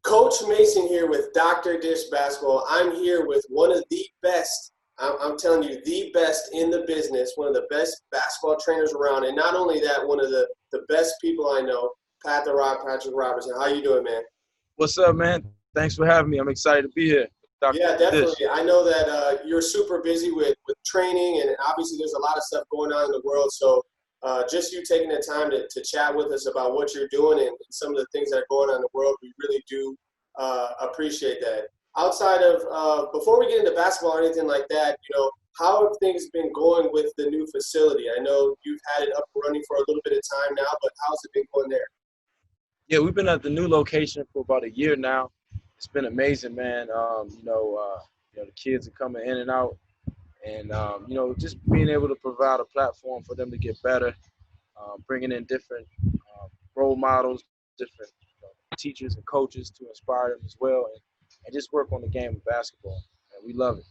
Coach Mason here with Dr. Dish Basketball. I'm here with one of the best, I'm telling you, the best in the business, one of the best basketball trainers around. And not only that, one of the best people I know, Pat the Roc, Patrick Robertson. How you doing, man? What's up, man? Thanks for having me. I'm excited to be here. Dr. Yeah, Dish. definitely. I know that you're super busy with training, and obviously there's a lot of stuff going on in the world. So just you taking the time to chat with us about what you're doing and some of the things that are going on in the world, we really do appreciate that. Outside of before we get into basketball or anything like that, how have things been going with the new facility? I know you've had it up and running for a little bit of time now, but how's it been going there? Yeah, we've been at the new location for about a year now. It's been amazing, man. The kids are coming in and out, and just being able to provide a platform for them to get better, bringing in different role models, different teachers and coaches to inspire them as well, and just work on the game of basketball. And we love it.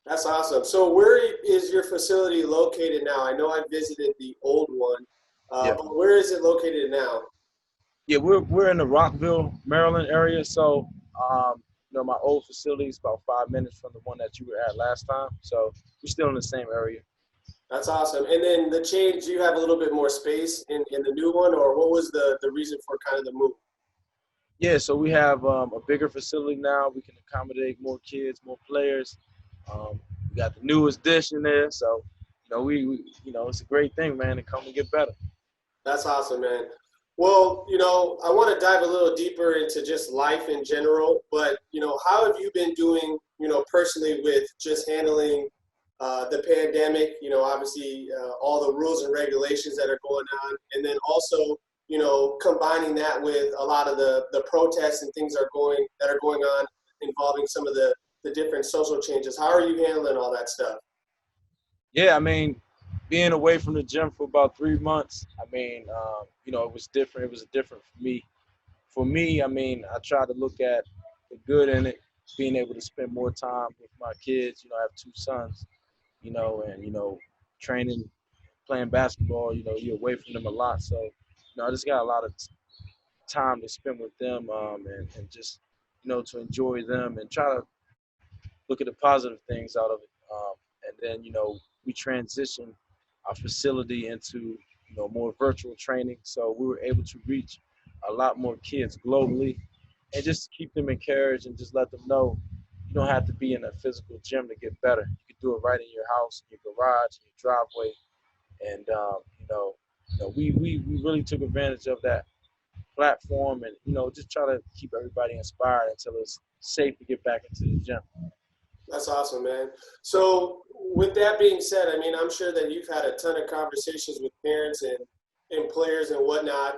That's awesome. So where is your facility located now? I know I visited the old one, Yeah. but where is it located now? Yeah, we're in the Rockville, Maryland area. So, my old facility is about 5 minutes from the one that you were at last time. So we're still in the same area. That's awesome. And then the change, you have a little bit more space in the new one, or what was the reason for kind of the move? Yeah, so we have a bigger facility now. We can accommodate more kids, more players. We got the newest dish in there. So, it's a great thing, man, to come and get better. That's awesome, man. Well, I want to dive a little deeper into just life in general, but, how have you been doing, personally with just handling the pandemic, obviously all the rules and regulations that are going on, and then also, combining that with a lot of the protests and things that are going on involving some of the different social changes. How are you handling all that stuff? Yeah, I mean, being away from the gym for about 3 months, it was different. It was different for me. For me, I try to look at the good in it, being able to spend more time with my kids. I have two sons, and, training, playing basketball, you're away from them a lot. So, I just got a lot of time to spend with them and just, to enjoy them and try to look at the positive things out of it. And then, we transitioned our facility into, more virtual training. So we were able to reach a lot more kids globally and just keep them encouraged and just let them know you don't have to be in a physical gym to get better. You can do it right in your house, in your garage, in your driveway. And, we really took advantage of that platform and, just try to keep everybody inspired until it's safe to get back into the gym. That's awesome, man. So with that being said, I mean, I'm sure that you've had a ton of conversations with parents and players and whatnot.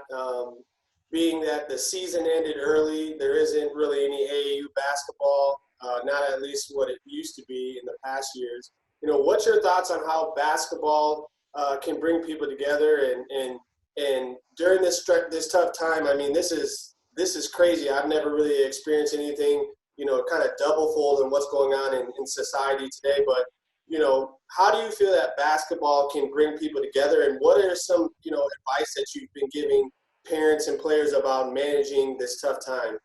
Being that the season ended early, there isn't really any AAU basketball, not at least what it used to be in the past years. What's your thoughts on how basketball can bring people together and during this tough time? I mean, this is crazy. I've never really experienced anything kind of double fold in what's going on in society today. But, how do you feel that basketball can bring people together? And what are some, advice that you've been giving parents and players about managing this tough time?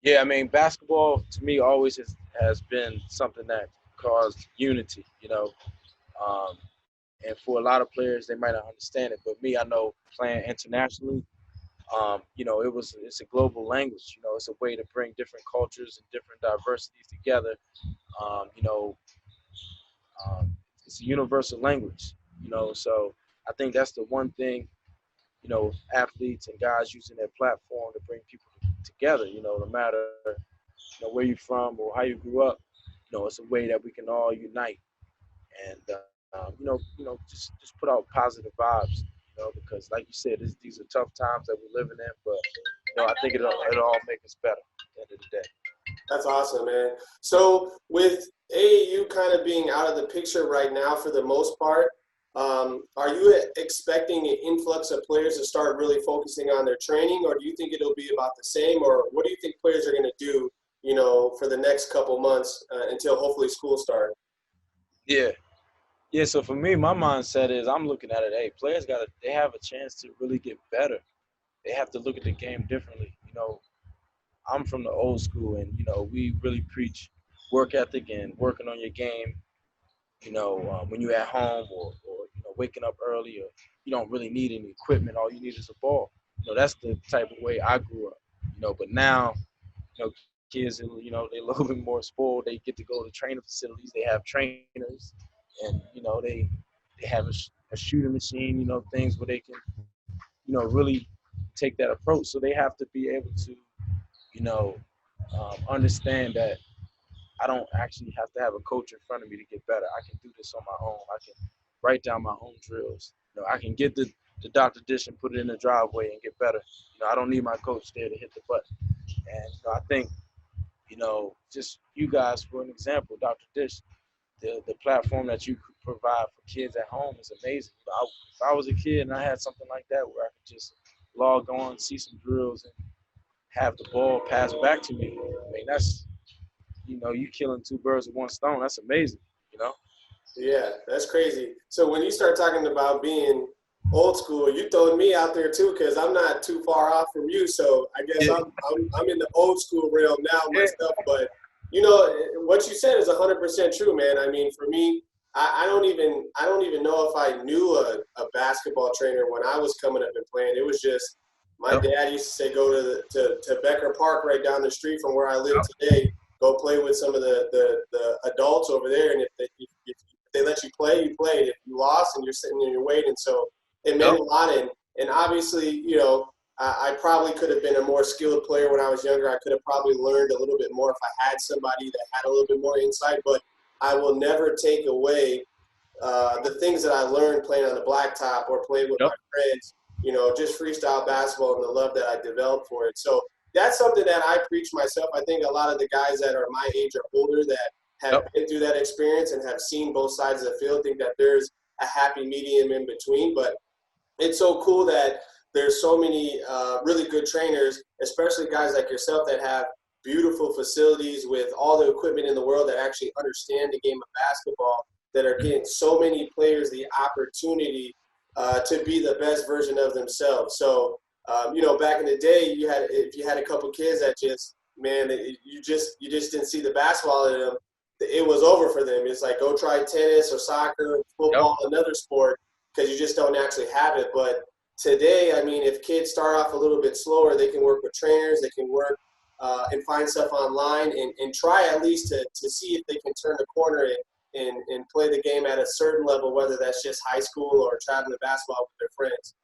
Yeah, I mean, basketball to me always has been something that caused unity, Um, and for a lot of players, they might not understand it. But me, I know playing internationally, it's a global language. It's a way to bring different cultures and different diversities together. Um, you know, it's a universal language. So I think that's the one thing. Athletes and guys using their platform to bring people together. No matter where you're from or how you grew up. It's a way that we can all unite and just put out positive vibes. Because like you said, these are tough times that we're living in, but I think it'll all make us better at the end of the day. That's awesome, man. So with AAU kind of being out of the picture right now for the most part, are you expecting an influx of players to start really focusing on their training, or do you think it'll be about the same, or what do you think players are going to do, for the next couple months until hopefully school starts? Yeah. Yeah, so for me, my mindset is I'm looking at it, hey, players they have a chance to really get better. They have to look at the game differently. I'm from the old school, and we really preach work ethic and working on your game. When you're at home or waking up early, or you don't really need any equipment. All you need is a ball. That's the type of way I grew up. But now, kids, they're a little bit more spoiled. They get to go to training facilities. They have trainers, and they have a shooting machine. Things where they can, really take that approach. So they have to be able to, understand that I don't actually have to have a coach in front of me to get better. I can do this on my own. I can write down my own drills. I can get the Dr. Dish and put it in the driveway and get better. I don't need my coach there to hit the button. And I think, just you guys, for an example, Dr. Dish, the platform that you provide for kids at home is amazing. If I was a kid and I had something like that where I could just log on, see some drills, and have the ball passed back to me, I mean, that's, you killing two birds with one stone. That's amazing. Yeah, that's crazy. So when you start talking about being old school, you throwing me out there too, because I'm not too far off from you. So I guess Yeah. I'm in the old school realm now Yeah. myself. But what you said is 100% true, man. I mean, for me, I don't even know if I knew a basketball trainer when I was coming up and playing. It was just my Yep. dad used to say go to Becker Park right down the street from where I live today. Go play with some of the adults over there, and if they let you play, you played. If you lost, and you're sitting there, you're waiting. So it meant Yep. a lot. And obviously, I probably could have been a more skilled player when I was younger. I could have probably learned a little bit more if I had somebody that had a little bit more insight. But I will never take away the things that I learned playing on the blacktop or playing with Yep. my friends, just freestyle basketball and the love that I developed for it. So that's something that I preach myself. I think a lot of the guys that are my age or older that have Yep. been through that experience and have seen both sides of the field think that there's a happy medium in between. But it's so cool that there's so many really good trainers, especially guys like yourself that have beautiful facilities with all the equipment in the world that actually understand the game of basketball, that are getting so many players the opportunity to be the best version of themselves. So, back in the day, if you had a couple kids that just, man, you just didn't see the basketball in them, it was over for them. It's like, go try tennis or soccer, Yep. football, another sport, because you just don't actually have it. But today, I mean, if kids start off a little bit slower, they can work with trainers, they can work and find stuff online and try at least to see if they can turn the corner and play the game at a certain level, whether that's just high school or traveling to basketball with their friends,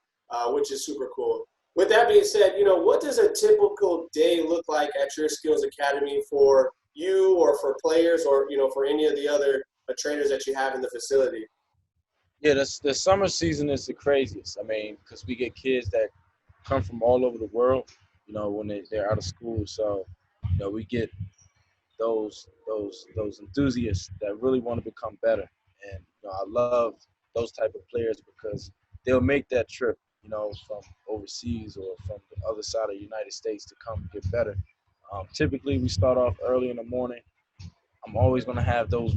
which is super cool. With that being said, what does a typical day look like at your skills academy for you or for players or, for any of the other trainers that you have in the facility? Yeah, the summer season is the craziest. I mean, because we get kids that come from all over the world, when they're out of school. So, we get those enthusiasts that really want to become better. And I love those type of players because they'll make that trip, from overseas or from the other side of the United States to come get better. Typically, we start off early in the morning. I'm always going to have those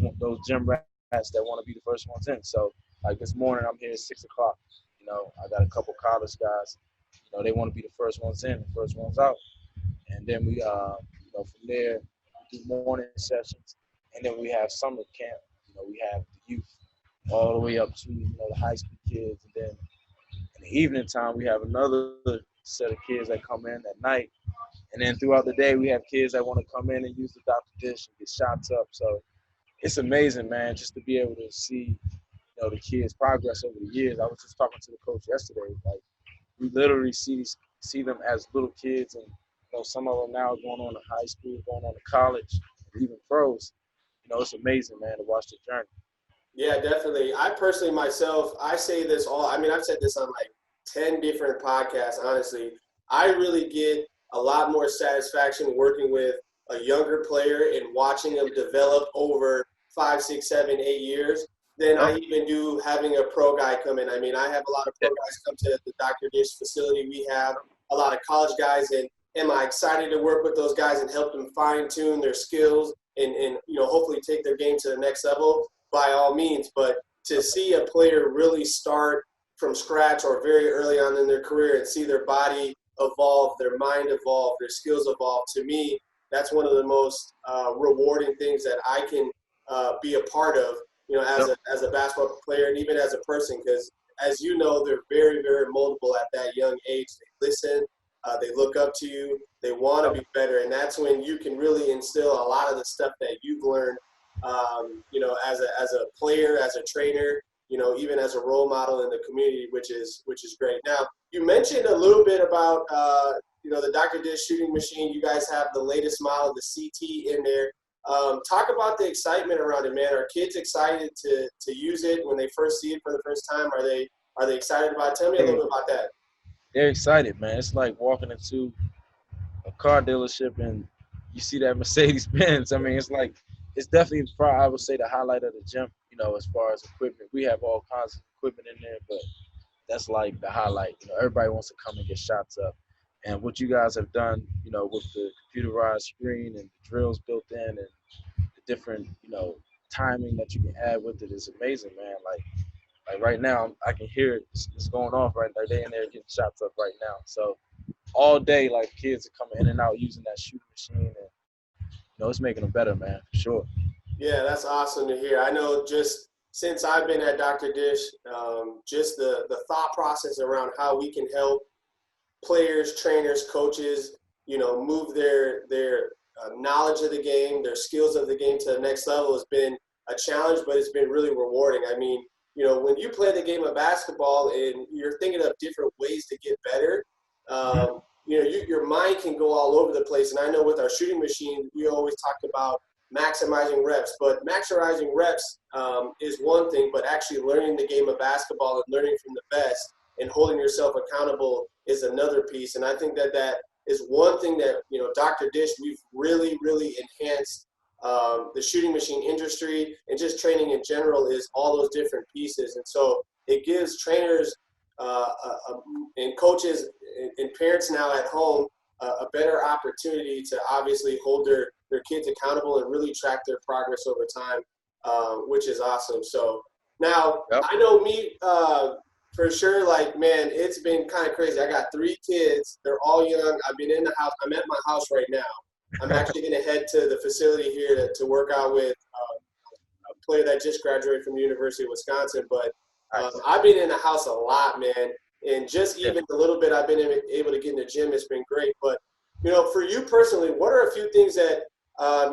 gym rats that want to be the first ones in. So, like this morning, I'm here at 6 o'clock. I got a couple college guys. They want to be the first ones in, the first ones out. And then we, from there, we do morning sessions, and then we have summer camp. We have the youth all the way up to the high school kids, and then in the evening time we have another set of kids that come in at night, and then throughout the day we have kids that want to come in and use the Dr. Dish and get shots up. So it's amazing, man, just to be able to see the kids' progress over the years. I was just talking to the coach yesterday. Like we literally see them as little kids, and some of them now going on to high school, going on to college, and even pros. It's amazing, man, to watch the journey. Yeah, definitely. I personally myself, I say this I mean, I've said this on like 10 different podcasts, honestly. I really get a lot more satisfaction working with a younger player and watching them develop over 5, 6, 7, 8 years than Yep. I even do having a pro guy come in. I mean, I have a lot of pro guys come to the Dr. Dish facility. We have a lot of college guys, and am I excited to work with those guys and help them fine tune their skills and hopefully take their game to the next level? By all means, but to see a player really start from scratch or very early on in their career and see their body evolve, their mind evolve, their skills evolve. To me, that's one of the most rewarding things that I can be a part of, you know, Yep. as a basketball player and even as a person, because as you know, they're very, very moldable at that young age. They listen, they look up to you, they want to be better, and that's when you can really instill a lot of the stuff that you've learned, you know, as a player, as a trainer, you know, even as a role model in the community, which is great. Now, you mentioned a little bit about you know, the Dr. Dish shooting machine. You guys have the latest model, the CT, in there. Talk about the excitement around it, man. Are kids excited to use it when they first see it for the first time? Are they excited about it? Tell me a little bit about that. They're excited, man. It's like walking into a car dealership and you see that Mercedes Benz. I mean, it's definitely probably, I would say, the highlight of the gym. You know, as far as equipment, we have all kinds of equipment in there, but that's like the highlight. You know, everybody wants to come and get shots up. And what you guys have done, you know, with the computerized screen and the drills built in and the different, you know, timing that you can add with it is amazing, man. Like right now, I can hear it. It's going off right now. They in there getting shots up right now. So all day, like kids are coming in and out using that shooting machine, and you know, it's making them better, man, for sure. Yeah, that's awesome to hear. I know just since I've been at Dr. Dish, just the thought process around how we can help players, trainers, coaches, you know, move their knowledge of the game, their skills of the game to the next level has been a challenge, but it's been really rewarding. I mean, you know, when you play the game of basketball and you're thinking of different ways to get better, Mm-hmm. you know, your mind can go all over the place. And I know with our shooting machine, we always talk about maximizing reps, but maximizing reps is one thing, but actually learning the game of basketball and learning from the best and holding yourself accountable is another piece. And I think that is one thing that, you know, Dr. Dish, we've really, really enhanced the shooting machine industry and just training in general is all those different pieces. And so it gives trainers and coaches and parents now at home a better opportunity to obviously hold their kids accountable and really track their progress over time, which is awesome. So now Yep. I know me, for sure, like, man, it's been kind of crazy. I got 3 kids. They're all young. I've been in the house. I'm at my house right now. I'm actually going to head to the facility here to work out with a player that just graduated from the University of Wisconsin. But Nice. I've been in the house a lot, man. And just Yeah. even the little bit I've been able to get in the gym, it's been great. But, you know, for you personally, what are a few things that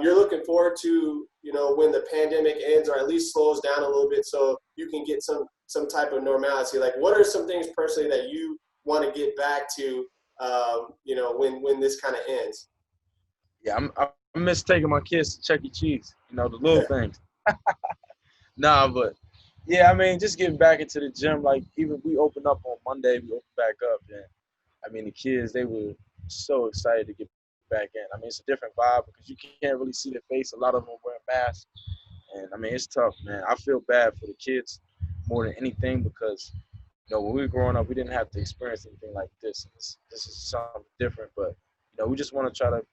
you're looking forward to, you know, when the pandemic ends or at least slows down a little bit so you can get some type of normalcy? Like, what are some things personally that you want to get back to, you know, when this kind of ends? Yeah, I miss taking my kids to Chuck E. Cheese. You know, the little things. Nah, but yeah, I mean, just getting back into the gym. Like even we opened up on Monday, we opened back up, and I mean the kids they were so excited to get back in. I mean it's a different vibe because you can't really see their face. A lot of them wearing masks, and I mean it's tough, man. I feel bad for the kids more than anything because you know when we were growing up, we didn't have to experience anything like this. This is something different, but you know we just want to try to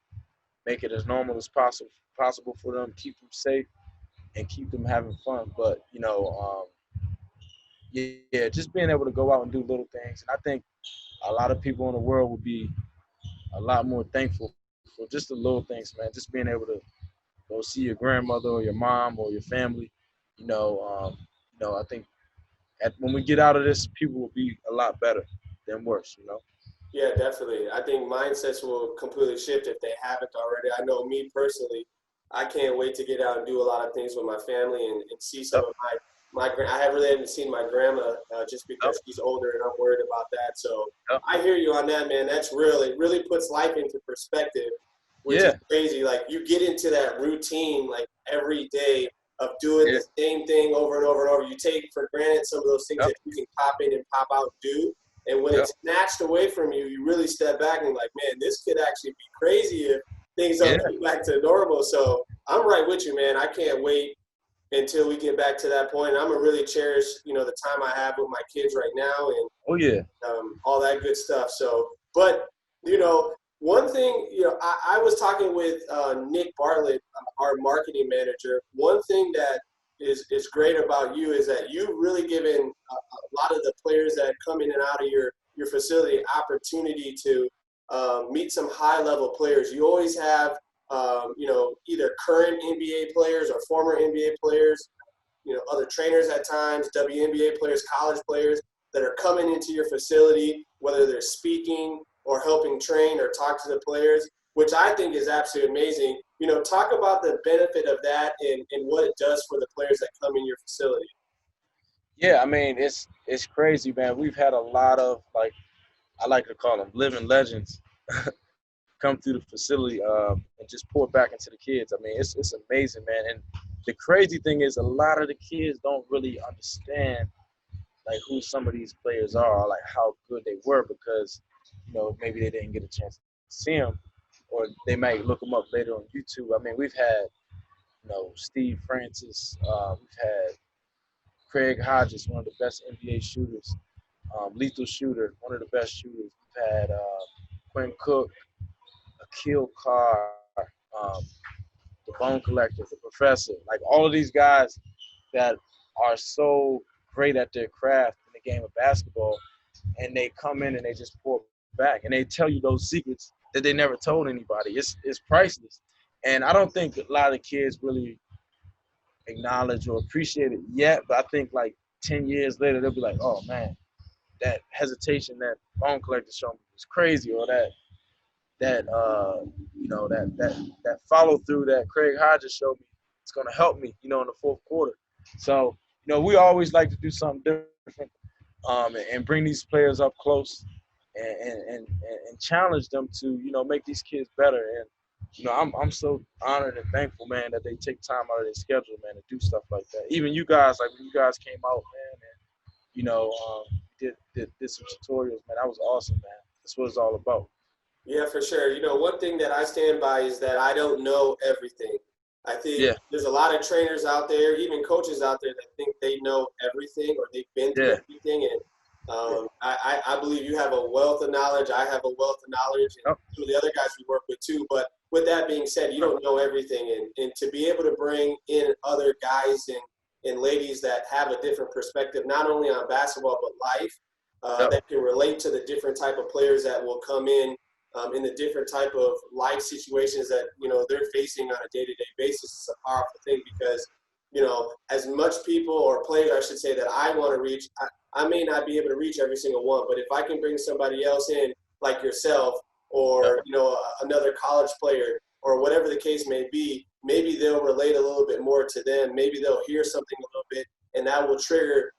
make it as normal as possible for them, keep them safe and keep them having fun. But you know, yeah, just being able to go out and do little things, and I think a lot of people in the world would be a lot more thankful for just the little things, man. Just being able to go see your grandmother or your mom or your family. I think when we get out of this, people will be a lot better than worse. You know. Yeah, definitely. I think mindsets will completely shift if they haven't already. I know me personally, I can't wait to get out and do a lot of things with my family and see some Yep. of I have really haven't seen my grandma just Yep. because she's older and I'm worried about that. So Yep. I hear you on that, man. That's really puts life into perspective, which is Yeah. crazy. Like you get into that routine like every day of doing Yeah. the same thing over and over and over. You take for granted some of those things Yep. that you can pop in and pop out and do. And when Yep. it's snatched away from you, you really step back and like, man, this could actually be crazy if things Yeah. don't get back to normal. So I'm right with you, man. I can't wait until we get back to that point. I'm gonna really cherish, you know, the time I have with my kids right now and Oh yeah. all that good stuff. So, but you know, one thing, you know, I was talking with Nick Bartlett, our marketing manager. One thing that is great about you is that you've really given a lot of the players that come in and out of your facility opportunity to meet some high-level players. You always have, either current NBA players or former NBA players, other trainers at times, WNBA players, college players that are coming into your facility, whether they're speaking or helping train or talk to the players, which I think is absolutely amazing. Talk about the benefit of that and what it does for the players that come in your facility. Yeah, I mean, it's crazy, man. We've had a lot of, like, I like to call them living legends come through the facility and just pour back into the kids. I mean, it's amazing, man. And the crazy thing is, a lot of the kids don't really understand like who some of these players are, like how good they were, because maybe they didn't get a chance to see them, or they might look them up later on YouTube. I mean, we've had Steve Francis, we've had Craig Hodges, one of the best NBA shooters, lethal shooter, one of the best shooters. We've had Quinn Cook, Akil Carr, um, the Bone Collector, the Professor, like all of these guys that are so great at their craft in the game of basketball, and they come in and they just pour back and they tell you those secrets that they never told anybody. It's priceless, and I don't think a lot of kids really acknowledge or appreciate it yet. But I think like 10 years later, they'll be like, "Oh man, that hesitation that Bone Collector showed me was crazy," or that follow through that Craig Hodges showed me, it's going to help me, in the fourth quarter. So, we always like to do something different, and bring these players up close and challenge them to, make these kids better. And, I'm so honored and thankful, man, that they take time out of their schedule, man, to do stuff like that. Even you guys, like when you guys came out, man, and, did some tutorials, man, that was awesome, man. That's what it's all about. Yeah, for sure. One thing that I stand by is that I don't know everything. I think Yeah, there's a lot of trainers out there, even coaches out there, that think they know everything or they've been through yeah. everything. And I believe you have a wealth of knowledge. I have a wealth of knowledge, and Yep. some of the other guys we work with too. But with that being said, you don't know everything. And to be able to bring in other guys and ladies that have a different perspective, not only on basketball, but life, Yep. that can relate to the different type of players that will come in the different type of life situations that they're facing on a day-to-day basis. Is a powerful thing because as much people or players, I should say, that I want to reach, I may not be able to reach every single one, but if I can bring somebody else in like yourself Yep. or another college player or whatever the case may be, maybe they'll relate a little bit more to them. Maybe they'll hear something a little bit, and that will trigger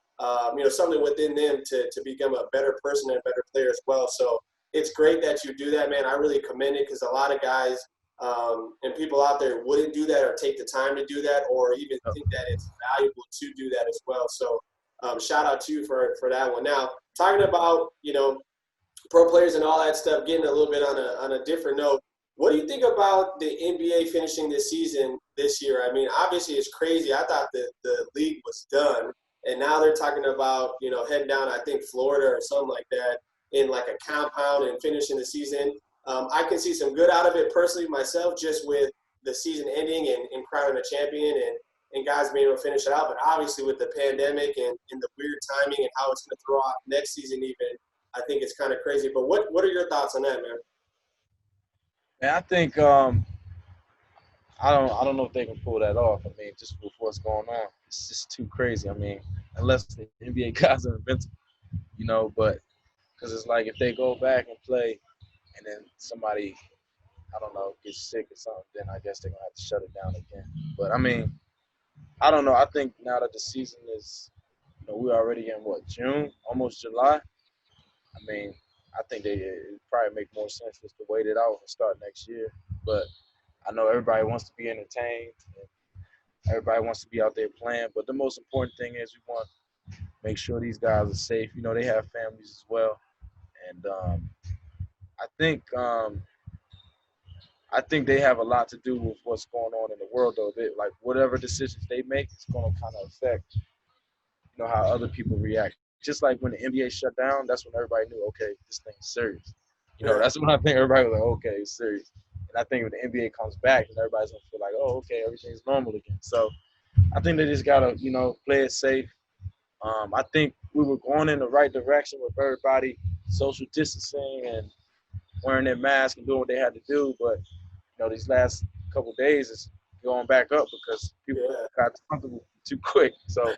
something within them to become a better person and a better player as well. So it's great that you do that, man. I really commend it because a lot of guys and people out there wouldn't do that or take the time to do that or even Yep. think that it's valuable to do that as well. So shout out to you for that one. Now, talking about, pro players and all that stuff, getting a little bit on a different note, what do you think about the NBA finishing this season this year? I mean, obviously it's crazy. I thought the league was done, and now they're talking about, heading down, I think, Florida or something like that, in like a compound and finishing the season. I can see some good out of it personally myself, just with the season ending and crowning a champion and guys being able to finish it out. But obviously with the pandemic and the weird timing and how it's going to throw off next season even, I think it's kind of crazy. But what are your thoughts on that, man? And I think I don't know if they can pull that off. I mean, just with what's going on, it's just too crazy. I mean, unless the NBA guys are invincible, but because it's like if they go back and play and then somebody, I don't know, gets sick or something, then I guess they're gonna have to shut it down again. But I mean, I don't know. I think now that the season is, we're already in what, June, almost July. I mean, I think it probably make more sense just to wait it out and start next year. But I know everybody wants to be entertained. And everybody wants to be out there playing. But the most important thing is we want to make sure these guys are safe. They have families as well. And I think um, I think they have a lot to do with what's going on in the world, though. Like whatever decisions they make, it's going to kind of affect, how other people react. Just like when the NBA shut down, that's when everybody knew, okay, this thing's serious. Yeah. That's when I think everybody was like, okay, it's serious. And I think when the NBA comes back, and everybody's gonna feel like, oh, okay, everything's normal again. So I think they just gotta, play it safe. I think we were going in the right direction with everybody social distancing and wearing their mask and doing what they had to do. But these last couple of days is going back up because people Yeah, got comfortable too quick. So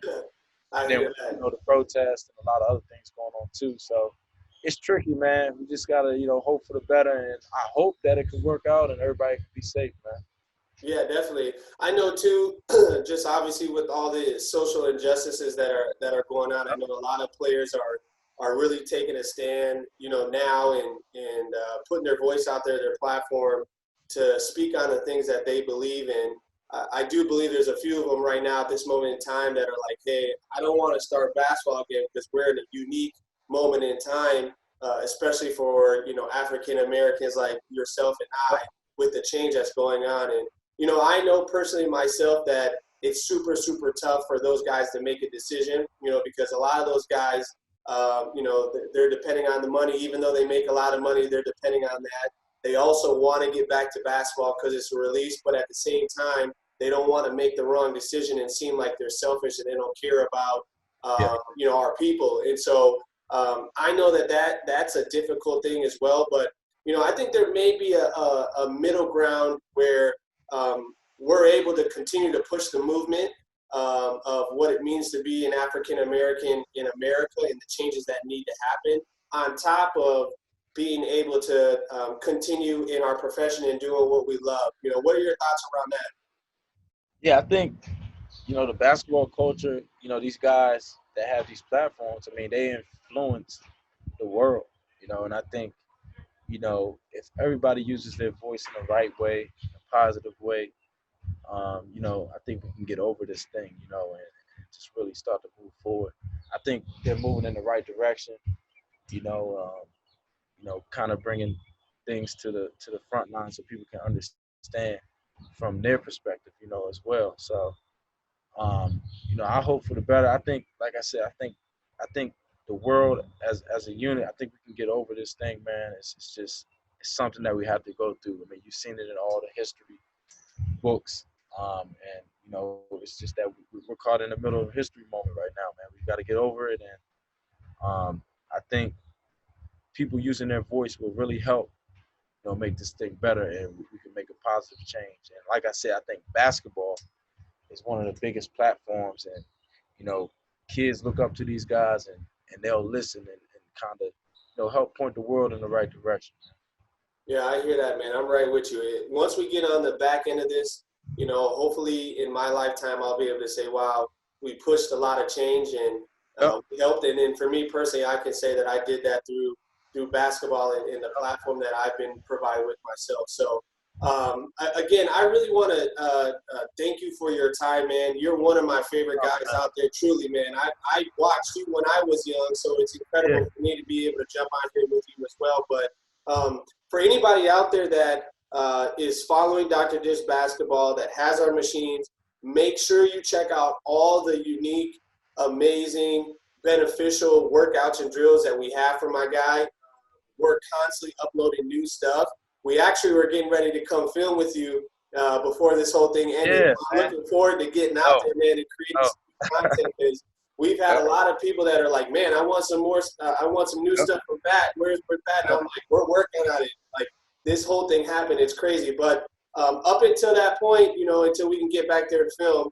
I and then hear that. the protests and a lot of other things going on too. So it's tricky, man. We just gotta hope for the better, and I hope that it can work out and everybody can be safe, man. Yeah, definitely. I know too, just obviously with all the social injustices that are going on, I know a lot of players are really taking a stand, now and putting their voice out there, their platform to speak on the things that they believe in. I do believe there's a few of them right now at this moment in time that are like, hey, I don't want to start basketball again because we're in a unique moment in time, especially for African Americans like yourself and I, with the change that's going on. And I know personally myself that it's super, super tough for those guys to make a decision, because a lot of those guys, they're depending on the money. Even though they make a lot of money, they're depending on that. They also want to get back to basketball because it's a release, but at the same time, they don't want to make the wrong decision and seem like they're selfish and they don't care about, Yeah, our people. And so I know that's a difficult thing as well. But, I think there may be a middle ground where we're able to continue to push the movement of what it means to be an African American in America and the changes that need to happen, on top of being able to continue in our profession and doing what we love. What are your thoughts around that? yeah. I think the basketball culture. These guys that have these platforms. I mean, they influence the world. And I think if everybody uses their voice in the right way, in a positive way, I think we can get over this thing, and just really start to move forward. I think they're moving in the right direction, you know, kind of bringing things to the front line so people can understand from their perspective, as well. So, I hope for the better. I think, like I said, I think the world as a unit, I think we can get over this thing, man. It's just it's something that we have to go through. I mean, you've seen it in all the history books. And it's just that we're caught in the middle of a history moment right now, man. We've got to get over it, and I think people using their voice will really help, make this thing better, and we can make a positive change. And like I said, I think basketball is one of the biggest platforms, and kids look up to these guys, and they'll listen and kind of help point the world in the right direction. Yeah, I hear that, man. I'm right with you. Once we get on the back end of this, hopefully in my lifetime, I'll be able to say, wow, we pushed a lot of change and Yep. we helped. And then for me personally, I can say that I did that through basketball and the platform that I've been provided with myself. So, again, I really want to thank you for your time, man. You're one of my favorite guys out there, truly, man. I watched you when I was young, so it's incredible Yeah. for me to be able to jump on here with you as well. But for anybody out there that is following Dr. Dish basketball, that has our machines, make sure you check out all the unique, amazing, beneficial workouts and drills that we have for my guy. We're constantly uploading new stuff. We actually were getting ready to come film with you before this whole thing ended. Yeah, I'm man. looking forward to getting out Oh, there, man, and creating oh, some content because we've had a yep, lot of people that are like, man, I want some more. I want some new yep, stuff from Pat. Where's Pat? And yep. I'm like, we're working on it. Like this whole thing happened. It's crazy. But up until that point, until we can get back there to film,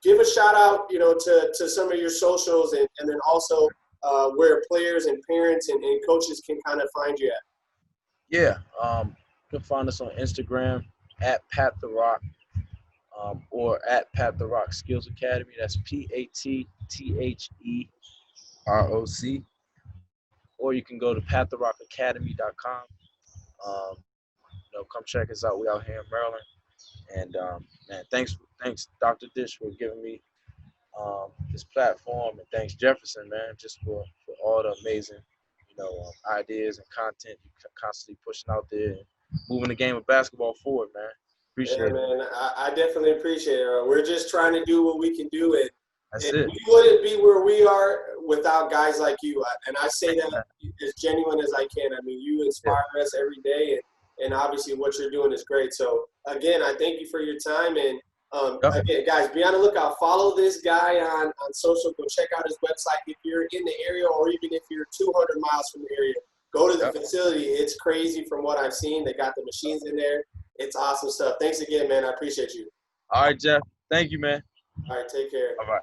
give a shout out, to some of your socials and then also where players and parents and coaches can kind of find you at. Yeah. You can find us on Instagram at Pat the Roc, or at Pat the Roc Skills Academy. That's PATTHEROC. Or you can go to pattherockacademy.com. Come check us out. We out here in Maryland. And man, thanks Dr. Dish for giving me this platform, and thanks Jefferson, man, just for all the amazing, ideas and content you constantly pushing out there and moving the game of basketball forward, man. Yeah, Appreciate it. man, I definitely appreciate it. We're just trying to do what we can do, That's and it. we wouldn't be where we are without guys like you. And I say that as genuine as I can. I mean, you Yeah. inspire us every day, and obviously what you're doing is great. So, again, I thank you for your time. And, Yep. again, guys, be on the lookout. Follow this guy on social. Go check out his website if you're in the area or even if you're 200 miles from the area. Go to the facility. It's crazy from what I've seen. They got the machines in there. It's awesome stuff. Thanks again, man. I appreciate you. All right, Jeff. Thank you, man. All right, take care. All right.